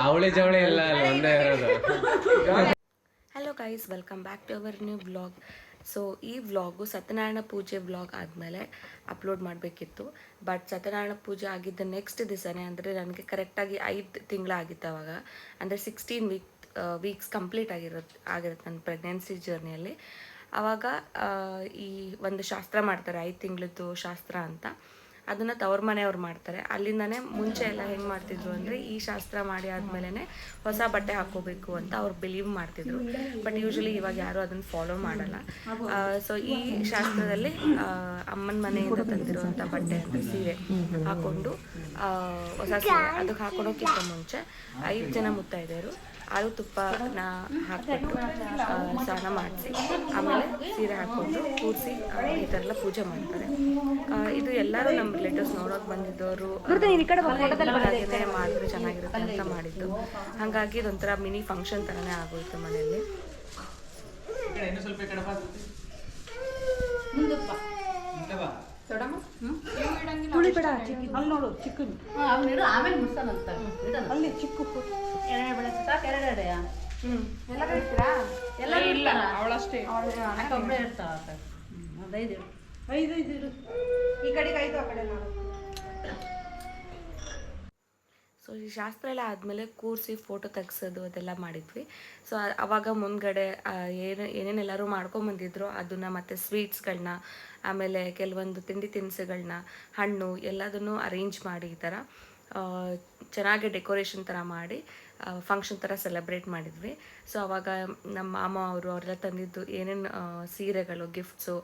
ಅವಳಿ ಜವಳಿ ಎಲ್ಲ ಒಂದೇ ಇರೋದು. Hello guys, welcome back to our new vlog. So ಈ ವ್ಲಾಗು ಸತ್ಯನಾರಾಯಣ ಪೂಜೆ ವ್ಲಾಗ್ ಆದಮೇಲೆ ಅಪ್ಲೋಡ್ ಮಾಡಬೇಕಿತ್ತು. ಬಟ್ ಸತ್ಯನಾರಾಯಣ ಪೂಜೆ ಆಗಿದ್ದ ನೆಕ್ಸ್ಟ್ ದಿವಸನೇ, ಅಂದರೆ ನನಗೆ ಕರೆಕ್ಟಾಗಿ 5 ತಿಂಗಳಾಗಿತ್ತು ಅವಾಗ. ಅಂದರೆ 16 ವೀಕ್ಸ್ ಕಂಪ್ಲೀಟ್ ಆಗಿರುತ್ತೆ ನನ್ನ ಪ್ರೆಗ್ನೆನ್ಸಿ ಜರ್ನಿಯಲ್ಲಿ. ಆವಾಗ ಈ ಒಂದು ಶಾಸ್ತ್ರ ಮಾಡ್ತಾರೆ, 5 ತಿಂಗಳದ್ದು ಶಾಸ್ತ್ರ ಅಂತ. ಅದನ್ನು ತವ್ರ ಮನೆಯವ್ರು ಮಾಡ್ತಾರೆ. ಅಲ್ಲಿಂದನೇ ಮುಂಚೆ ಎಲ್ಲ ಹೆಂಗೆ ಮಾಡ್ತಿದ್ರು ಅಂದರೆ, ಈ ಶಾಸ್ತ್ರ ಮಾಡಿ ಆದಮೇಲೆ ಹೊಸ ಬಟ್ಟೆ ಹಾಕ್ಕೋಬೇಕು ಅಂತ ಅವ್ರು ಬಿಲೀವ್ ಮಾಡ್ತಿದ್ರು. ಬಟ್ ಯೂಶ್ವಲಿ ಇವಾಗ ಯಾರೂ ಅದನ್ನು ಫಾಲೋ ಮಾಡಲ್ಲ. ಸೊ ಈ ಶಾಸ್ತ್ರದಲ್ಲಿ ಅಮ್ಮನ ಮನೆಯಿಂದ ತಂದಿರುವಂಥ ಬಟ್ಟೆ ಅಂದರೆ ಸೀರೆ ಹಾಕ್ಕೊಂಡು, ಹೊಸ ಸೀರೆ ಅದಕ್ಕೆ ಹಾಕ್ಕೊಳೋಕ್ಕಿಂತ ಮುಂಚೆ 5 ಜನ ಮುತ್ತೈದೆಯರು ಹಾಲು ತುಪ್ಪನ ಹಾಕ್ಬಿಟ್ಟು ಸ್ನಾನ ಮಾಡಿಸಿ ಆಮೇಲೆ ಸೀರೆ ಹಾಕ್ಕೊಂಡು ಕೂರಿಸಿ ಈ ಥರ ಎಲ್ಲ ಪೂಜೆ ಮಾಡ್ತಾರೆ. ಇದು ಎಲ್ಲರೂ ನಮ್ಮ ರಿಲೇಟಿವ್ಸ್ ನೋಡೋಕೆ ಬಂದಿದ್ದವರು ಮಾಡಿದ್ರೆ ಚೆನ್ನಾಗಿರುತ್ತೆ ಅಂತ ಮಾಡಿದ್ದು. ಹಾಗಾಗಿ ಇದೊಂಥರ ಮಿನಿ ಫಂಕ್ಷನ್ ಥರನೇ ಆಗೋಯ್ತು ಮನೆಯಲ್ಲಿ. ಅಲ್ಲಿ ಚಿಕ್ಕ ಅವಳಷ್ಟೇ ಈ ಕಡೆಗೆ 5 ಆ ಕಡೆ 4. ಸೊ ಈ ಶಾಸ್ತ್ರ ಎಲ್ಲ ಆದಮೇಲೆ ಕೂರಿಸಿ ಫೋಟೋ ತೆಗ್ಸೋದು ಅದೆಲ್ಲ ಮಾಡಿದ್ವಿ. ಸೊ ಆವಾಗ ಮುಂದ್ಗಡೆ ಏನೇನೆಲ್ಲರೂ ಮಾಡ್ಕೊಂಬಂದಿದ್ರು ಅದನ್ನು, ಮತ್ತು ಸ್ವೀಟ್ಸ್ಗಳನ್ನ, ಆಮೇಲೆ ಕೆಲವೊಂದು ತಿಂಡಿ ತಿನಿಸುಗಳನ್ನ, ಹಣ್ಣು ಎಲ್ಲದನ್ನು ಅರೇಂಜ್ ಮಾಡಿ ಈ ಥರ ಚೆನ್ನಾಗಿ ಡೆಕೋರೇಷನ್ ಥರ ಮಾಡಿ ಫಂಕ್ಷನ್ ಥರ ಸೆಲೆಬ್ರೇಟ್ ಮಾಡಿದ್ವಿ. ಸೊ ಆವಾಗ ನಮ್ಮ ಮಾಮ ಅವರೆಲ್ಲ ತಂದಿದ್ದು ಏನೇನು ಸೀರೆಗಳು, ಗಿಫ್ಟ್ಸು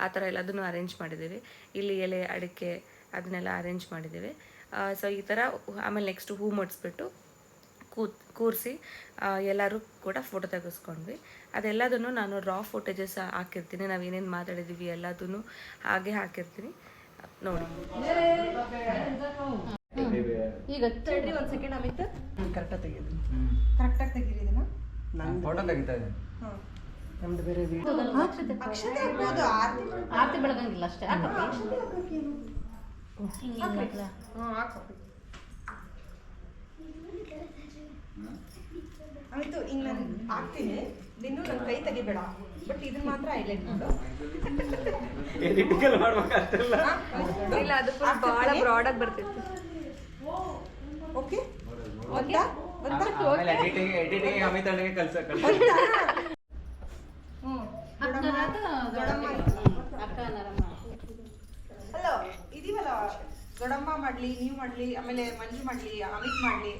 ಆ ಥರ ಎಲ್ಲದನ್ನು ಅರೇಂಜ್ ಮಾಡಿದ್ದೀವಿ. ಇಲ್ಲಿ ಎಲೆ ಅಡಿಕೆ ಅದನ್ನೆಲ್ಲ ಅರೇಂಜ್ ಮಾಡಿದ್ದೀವಿ. ಸೊ ಈ ಥರ ಆಮೇಲೆ ನೆಕ್ಸ್ಟ್ ಹೂ ಮುಡಿಸ್ಬಿಟ್ಟು ಕೂರಿಸಿ ಎಲ್ಲರೂ ಕೂಡ ಫೋಟೋ ತೆಗೆಸ್ಕೊಂಡ್ವಿ. ಅದೆಲ್ಲದನ್ನು ನಾನು ರಾ ಫೋಟೇಜಸ್ ಹಾಕಿರ್ತೀನಿ. ನಾವು ಏನೇನು ಮಾತಾಡಿದ್ದೀವಿ ಎಲ್ಲದನ್ನು ಹಾಗೆ ಹಾಕಿರ್ತೀನಿ, ನೋಡಿ. ಈಗ ತಡ್ರಿ ಒಂದು ಸೆಕೆಂಡ್ ಅಮಿತ್, ಕರೆಕ್ಟಾಗಿ ತೆಗೀರಿದೀನ ನಾನು ಫೋಟೋ ತೆಗಿತಾ ಇದ್ದೀನಿ. ನಮ್ದು ಬೇರೆ ಅಕ್ಷತೆ ಹಾಕ್ಬೋದು, ಆರತಿ ಬೆಳಗಂಗಿಲ್ಲ ಅಷ್ಟೇ. ಆಯ್ತು, ಇನ್ನು ನಾನು ಹಾಕ್ತೀನಿ. ಇನ್ನು ನನ್ನ ಕೈ ತೆಗಿಬೇಡ, ಬಟ್ ಇದನ್ನ ಮಾತ್ರ ಹೈಲೈಟ್ ಮಾಡು. ಇಲ್ಲ, ಅದು ಬಹಳ ಬ್ರಾಡ್ ಆಗಿ ಬರ್ತಿತ್ತು. ಓಕೆ, ಹಲೋ ಇದೀವಲ್ಲ, ದೊಡ್ಡಮ್ಮ ಮಾಡ್ಲಿ, ನೀವು ಮಾಡ್ಲಿ, ಆಮೇಲೆ ಮಂಜು ಮಾಡ್ಲಿ, ಅಮಿತ್ ಮಾಡ್ಲಿ,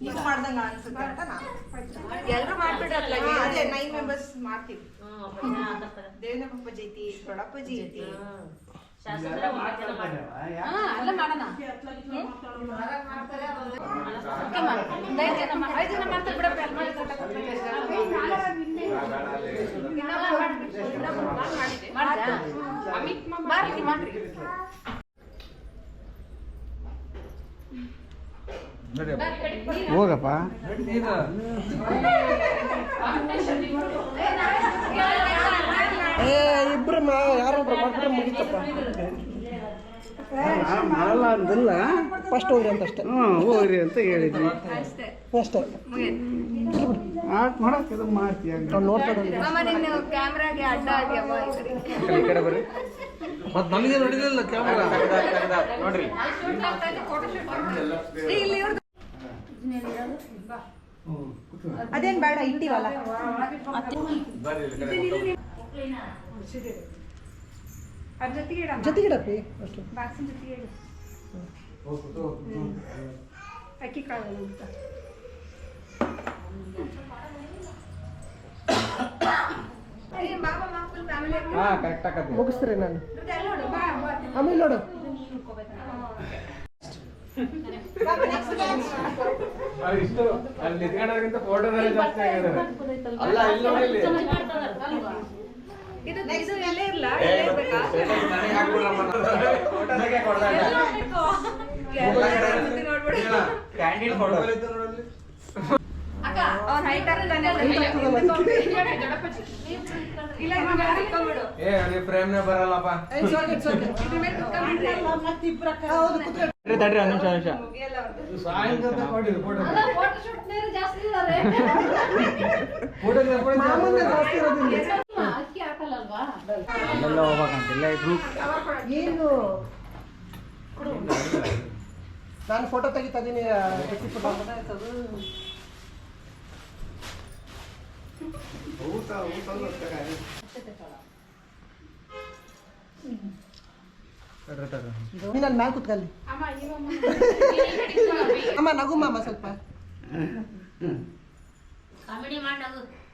ನೀವು ಮಾಡ್ದಂಗ ಅನ್ಸುತ್ತೆ ಅಂತ ನಾನು. ಎಲ್ಲರೂ ಮಾಡ್ಬಿಡ್ರಲ್ಲ, ಅದೇ 9 ಮೆಂಬರ್ಸ್ ಮಾಡ್ತೀವಿ. ದೇವೇಂದ್ರ ಪಪ್ಪಾಜಿ ಐತಿ, ದೊಡ್ಡಪ್ಪಾಜಿ ಐತಿ, ಎಲ್ಲ ಮಾಡೋಣ. ಹೋಗಪ್ಪ. ಇಬ್ರು ಯಾರೊಬ್ರು ಮಾಡ್ಬಿಟ್ರೆ ಮುಗಿತಪ್ಪ. ಮಾಡಲ್ಲ ಅಂದಿಲ್ಲ, ಫಸ್ಟ್ ಹೋಗ್ರಿ ಅಂತ ಅಷ್ಟೇ. ಹೋಗ್ರಿ ಅಂತ ಹೇಳಿದ್ವಿ ಅಷ್ಟೇ. ಮಾಡಕ್ಕೆ ಇದು ಮಾಡ್ತೀಯ ನೋಡ್ತಾರೆ. ಕ್ಯಾಮ್ರಾಗೆ ಅಡ್ಡ ಆಗ್ಯಾವ ಈ ಕಡೆ ಬರ್ರಿ. ಮತ್ತೆ ನಮಗೆ ನೋಡಿದಿಲ್ಲ ಕ್ಯಾಮ್ರಾ ನೋಡ್ರಿ. ಅದೇನ್ ಬೇಡ, ಇಟ್ಟಿವಲ್ಲ. ಜೊತೆಗಿಡಪ್ಪಿ ಅಷ್ಟು ಬಾಕ್ಸಿನ ಜೊತೆಗೆ ಅಕ್ಕಿ ಕಾಳು ಅಂತ ಮುಗಿಸ್ತೀರಿ ನಾನು ಆಮೇಲೆ ನೋಡು. ಇಷ್ಟು ಅಲ್ಲಿ ನಿಂತ್ಕೊಳ್ಳೋದ್ರಿಂದ ಫೋಟೋದಲ್ಲಿ ಜಾಸ್ತಿ ಆಗಿದ್ದಾರೆ. ಅಲ್ಲ ಇಲ್ಲಿ ನೋಡಿ, ಇದು ಎಲ್ಲೇ ಇರಲ್ಲ, ಇರಬೇಕಾ? ಕ್ಯಾಂಡೀಡ್ ಫೋಟೋ ಇತ್ತು ನೋಡಲ್ಲಿ. ಅಕ್ಕ ಅವ್ನ್ height ಆಗ್ತಾನೆ ಇಲ್ಲ ಇಟ್ಕೊಂಡ್ಬಿಡು. ಏ ನೀ ಫ್ರೇಮ್ನೇ ಬರಲ್ಲಪ್ಪ. ತಡ್ರಿ ಒಂದ್ ನಿಮಿಷ ಸಾಯಂಕಾಲ ಕೊಡಿ ಫೋಟೋ. ಮಾಮೂಲಿ ಜಾಸ್ತಿ ಇರೋದಿಲ್ಲ. ಅಲ್ಲೆಲ್ಲ ಹೋಗ್ಬೇಕಂತಿಲ್ಲ ಇದು ಏನು ನಾನು ಫೋಟೋ ತೆಗಿತಾ ಇದೀನಿ. ನೀನು ಮ್ಯಾಗ ಕುತ್ಕಲ್ಲಿ ಅಮ್ಮ ನಗುಮ್ಮ ಅಮ್ಮ ಸ್ವಲ್ಪ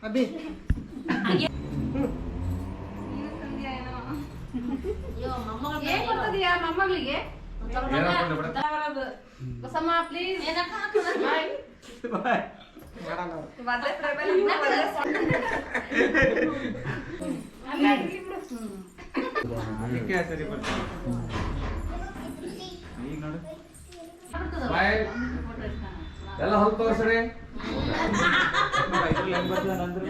ಅಭಿ ಮೊಮ್ಮಗಳಿಗೆ ಮೊದ್ಲೇ ಪ್ರಬಲ, ಮೊದ್ಲೇ ಸರಿ ಬರ್ತೀನಿ ಈಗ ನೋಡು ಬಾಯ್ ಎಲ್ಲ ಹೊಲ್ ತೋರ್ಸ್ರಿ. ಇದ್ರಲ್ಲಿ ಹೆಂಗ್ ಬರ್ತದ ನಂದ್ರು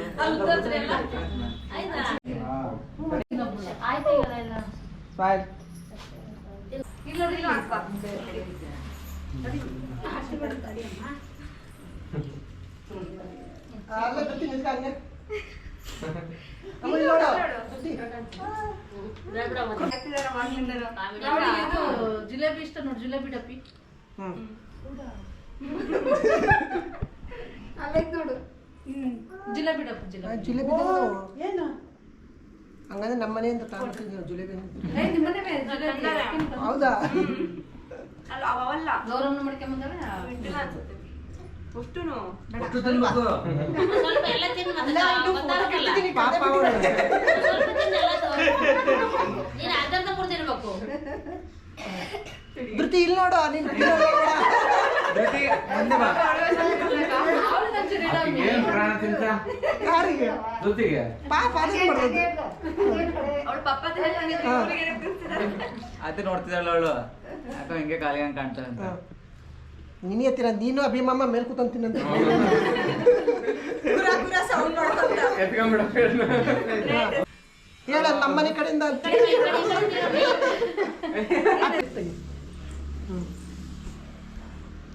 ಸ್ಮೈಲ್ ಇಲ್ಲ ಅಕ್ಕ. ಅಲ್ಲ ಜೊತೆ ನಿಲ್ಕ ಹಂಗೆ ಅಮ್ಮ ಇಲ್ಲಿ ನೋಡು ಹಾಕ್ತಿದಾರ ಮಾಡ್ಲಿಂದನು. ಜಿಲೇಬಿ ಇಷ್ಟ ನೋಡಿ, ಜಿಲೇಬಿ ಡಪ್ಪಿ ಅಲ್ಲೈತ್ ನೋಡು. ಜಿಲೇಬಿ ಡಪ್ಪಿ ಜಿಲೇಬಿ ಜಿಲೇಬಿ ಏನು ಹಂಗಂದ್ರೆ ನಮ್ಮ ಮನೆಯಿಂದ ತಗೊಂಡಿದ್ದೀವಿ ಜಿಲೇಬಿ. ಹೌದಾ ಅಲ್ಲ ಅವಲ್ಲ ಗೌರವನ ಮಾಡ್ಕೊಂಬಂದ್ರೆ ಬಿಟ್ಟಿಲ್ಲ ಅನ್ಸುತ್ತೆ. ಅಷ್ಟುನು ಅಷ್ಟು ತಿನ್ಬೇಕು. ಪಾಪ ಅವಳು ಧೃತಿ ಇಲ್ಲಿ ನೋಡು ನೀನು ಧೃತಿ ಮುಂದೆ ಬಾ ಏನ್ ಪ್ರಾಣ ತಿಂತ ಯಾರಿಗೆ ಜೊತೆಗೆ ಪಾಪ ಅದೇ ಮಾಡೋದು. ಅವಳ ಪಪ್ಪ ಅದು ನೋಡ್ತಿದ್ದಾಳ ಅವಳು ಯಾಕೋ ಹಿಂಗೆ ಖಾಲಿ ಹಂಗೆ ಕಾಣ್ತಾಳೆ ಅಂತ ನೀನೇ ಹತ್ತಿರ ನೀನು ಅಭಿಮಾಮ ಮೇಲ್ ಕೂತಂತೀನಂತ ಸೌಂಡ್ ಮಾಡ್ಕೊಂತ ಎತ್ಕೊಂಡ್ಬಿಡ. ಹೇಳ ನಮ್ಮನೆ ಕಡೆಯಿಂದ ಅಂತ.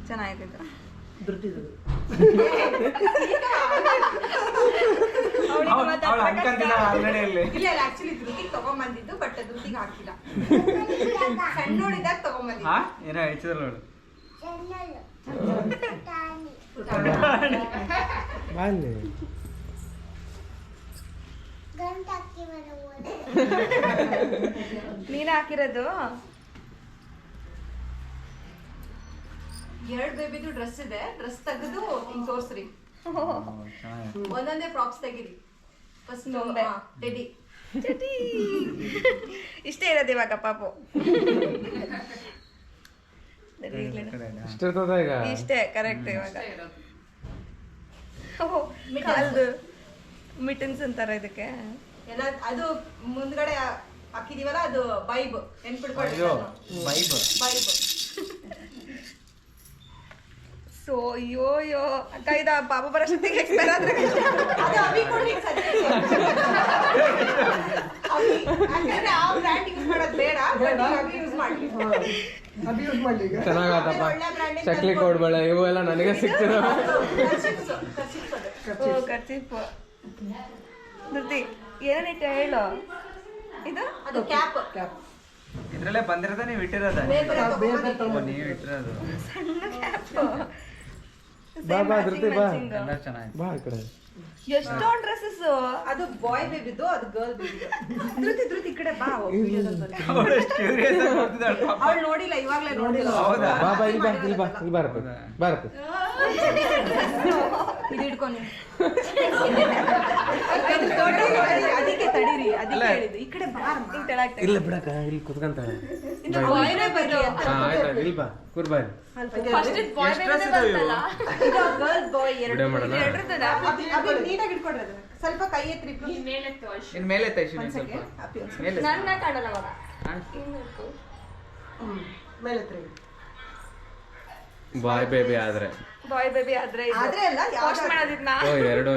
ಚೆನ್ನಾಗಿತ್ತು. ಧೃತಿದು ಅವಳು ಅನ್ಕೊಂತಿದ್ದಾಳ ಆಲ್ರೆಡಿ ಅಲ್ಲಿ ಇಲ್ಲ ಇಲ್ಲ ಆಕ್ಚುಲಿ ಧೃತಿಗೆ ತಗೊಂಬಂದಿದ್ದು ಬಟ್ ಧೃತಿಗೆ ಹಾಕಿಲ್ಲ. ಸಣ್ಣೋಡಿದಾಗ ತಗೊಂಬಂದಿದ್ದು. ಹಾ ಏನೋ ಹೇಳ್ತಿದ್ರಲ್ಲ ಅವಳು ನೀನ್ ಹಾಕಿರೋದು 2 ಬೇಬಿದು ಡ್ರೆಸ್ ಇದೆ. ಡ್ರೆಸ್ ತೆಗೆದು ಹಿಂಗ್ ತೋರ್ಸ್ರಿ. ಒಂದೊಂದೇ ಫ್ರಾಕ್ಸ್ ತೆಗಿರಿ. ಫಸ್ಟ್ ಟೆಡಿ ಇಷ್ಟೇ ಇರೋದು ಇವಾಗ ಪಾಪು. ಇಷ್ಟಿರ್ತದ ಈಗ. ಇಷ್ಟೇ ಕರೆಕ್ಟ್ ಇವಾಗ. ಕಾಲ್ದು ಮಿಟನ್ಸ್ ಅಂತಾರ ಇದಕ್ಕೆ. ಎಲ್ಲ ಅದು ಮುಂದ್ಗಡೆ ಹಾಕಿದೀವಲ್ಲ ಅದು ಬೈಬ್ ನೆನ್ಪಿಡ್ಕೊಳ್ಳಿ. ವೈಬ್ ಬೈಬ್. ಸೊ ಅಯ್ಯೋ ಅಕ್ಕ ಇದ ಪಾಪ ಬರೋಷ್ಟೊತ್ತಿಗೆ ಎಕ್ಸ್ಪೈರ್ ಆದ್ರೆ ಅದು ಅಭಿ ಕೊಡ್ರಿ ಸದ್ಯಕ್ಕೆ. ಯಾಕಂದ್ರೆ ಆ ಬ್ರ್ಯಾಂಡ್ ಯೂಸ್ ಮಾಡೋದು ಬೇಡ, ಅಭಿ ಯೂಸ್ ಮಾಡ್ಲಿ. ಅಭಿ ಯೂಸ್ ಮಾಡ್ಲಿ ಈಗ. ಚೆನ್ನಾಗತ್ತಪ್ಪ. ಚಕ್ಲಿ ಕೋಡ್ಬಳೆ ಇವು ಎಲ್ಲ ನನಗೆ ಸಿಗ್ತದ. ಕರ್ಚೀಫ್ ಧೃತಿ ಏನೈತೆ ಹೇಳು. ಇದು ಅದು ಕ್ಯಾಪ್. ಇದ್ರಲ್ಲೇ ಬಂದಿರೋದ ನೀವು ಇಟ್ಟಿರೋದ ನೀವು ಇಟ್ಟಿರೋದು ಸಣ್ಣ ಕ್ಯಾಪ್. ಬಾ ಬಾ ಧೃತಿ ಬಾ. ಎಲ್ಲ ಚೆನ್ನಾಗಿ ಬಾ ಈ ಕಡೆ. ಎಷ್ಟೊಂದು ಡ್ರೆಸ್ಸಸ್. ಅದು ಬಾಯ್ ಬೇಬಿದು, ಅದು ಗರ್ಲ್ ಬೇಬಿದು. ಧೃತಿ ಈ ಕಡೆ ಬಾ. ಅವಳು ನೋಡಿಲ್ಲ, ಇವಾಗ್ಲೇ ನೋಡಿಲ್ಲ. ಹೌದಾ ಬಾ ಬಾ ಇಲ್ಲಿ ಬಾ ಇಲ್ಲಿ ಬಾ ಇಲ್ಲಿ ಬಾರಪ್ಪ ಬಾರಪ್ಪ. ಇದು ಹಿಡ್ಕೊಂಡು ಅದಕ್ಕೆ ತಡೀರಿ, ಅದಕ್ಕೆ ಹೇಳಿದ್ದು. ಈ ಕಡೆ ಬಾರಮ್ಮ. ಇಲ್ಲ ಬಿಡಕ್ಕ ಇಲ್ಲಿ ಕುತ್ಕಂತಾಳೆ. ಇದು ಬಾಯ್ನೇ ಬರ್ಲಿ ಅಂತ. ಹಾ ಆಯ್ತಾ ಇಲ್ಲಿ ಬಾ ಕೂರ್ಬಾರಿ. ಫಸ್ಟ್ ಬಾಯ್ ಬೇಬಿನೇ ಬಂತಲ್ಲ. ಇದು ಗರ್ಲ್ ಬಾಯ್ ವಿಡಿಯೋ ಮಾಡೋಣ. ಅಭಿ ನೀಟಾಗಿ ಇಟ್ಕೊಡ್ರಿ ಅದನ್ನ. ಸ್ವಲ್ಪ ಕೈ ಎತ್ರಿ ಇನ್ ಮೇಲೆ ತೈಸಿ ಸ್ವಲ್ಪ ಮೇಲೆ ನನ್ನ ಕಾಣಲ್ಲ ಅವಾಗ. ಮೇಲೆ ಹತ್ರ ಬಾಯ್ ಬೇಬಿ ಆದ್ರೆ ಬಾಯ್ ಬೇಬಿ ಆದ್ರೆ ಆದ್ರೆ ಅಲ್ಲ ವಾಶ್ ಮಾಡೋದಿದ್ನ ಓ ಎರಡು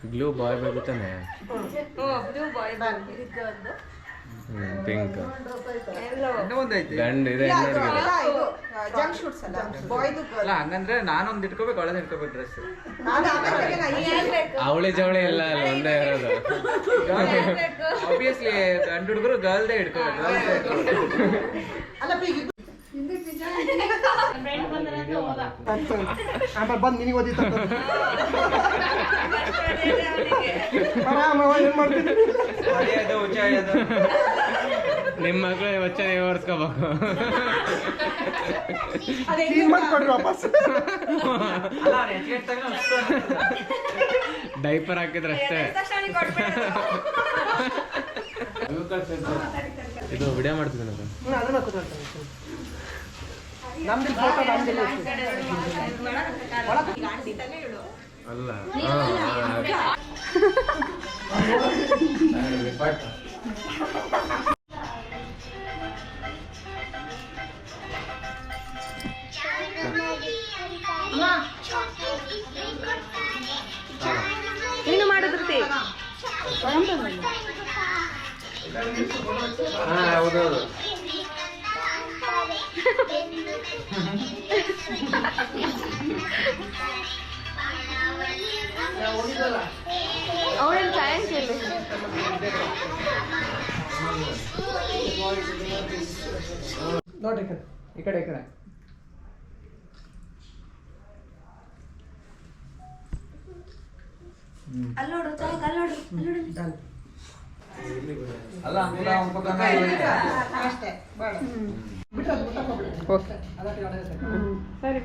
ಬ್ಲೂ ಬಾಯ್ ಬೇಬಿ ತಾನೆ ಬ್ಲೂ ಬಾಯ್ ಬೇಬಿ ಪಿಂಕ್ ಎಲ್ಲೋ ಇನ್ನೂ ಒಂದೈತಿ ಗಂಡ ಇದೆ ಜಂಕ್ ಶೂಟ್ಸ್ ಅಲ್ಲ ಬಾಯ್ದು ಅಲ್ಲ ಹಂಗಂದ್ರೆ ನಾನೊಂದು ಇಟ್ಕೋಬೇಕು ಅವಳನ್ನ ಇಟ್ಕೋಬೇಕು ಡ್ರೆಸ್ ಅವಳಿ ಜವಳಿ ಇಲ್ಲ ಅಲ್ಲ ಒಂದೇ ಇರೋದು ಆಬ್ವಿಯಸ್ಲಿ ಗಂಡು ಹುಡುಗರು ಗರ್ಲ್ದೇ ಇಟ್ಕೋಬೇಕು ಅಲ್ಲ ಆಮೇಲೆ ಬಂದು ನಿನಗೆ ಓದಿತ್ತು ಆರಾಮ ಏನು ಮಾಡ್ತೀನಿ ಹೊಡೆಯೋದು ಉಚ್ಚಾಯೋದು ನಿಮ್ಮ ಮಕ್ಕಳು ವಚ್ಚ ನೀವು ಓಡಿಸ್ಕೋಬೇಕು ಕ್ಲೀನ್ ಮಾಡ್ಕೊಡ್ರಿ ವಾಪಸ್ ಅಲ್ಲ ಅವ್ನು ಎಚ್ಗೆಟ್ ತಗೊಂಡು ಡೈಪರ್ ಹಾಕಿದ್ರೆ ಅಷ್ಟೇ ಇದು ವಿಡಿಯೋ ಮಾಡ್ತಿದ್ದೀನಿ ಅದನ್ನ ಕೂತ್ಕೊಳ್ತೀನಿ ನಮ್ದು ಫೋಟೋ ನಮ್ದಿಲ್ಲ ಅಲ್ಲ ನೀನು ಮಾಡಿದ್ರಿ ಹೌದೌದು ಅವಳೇನು ಸೈನ್ಸ್ ಇಲ್ಲ ನೋಡ್ರಿ ಈ ಕಡೆ ಅಲ್ಲ ಅಷ್ಟೇ ಬೇಡ ಓಕೆ ಸರಿ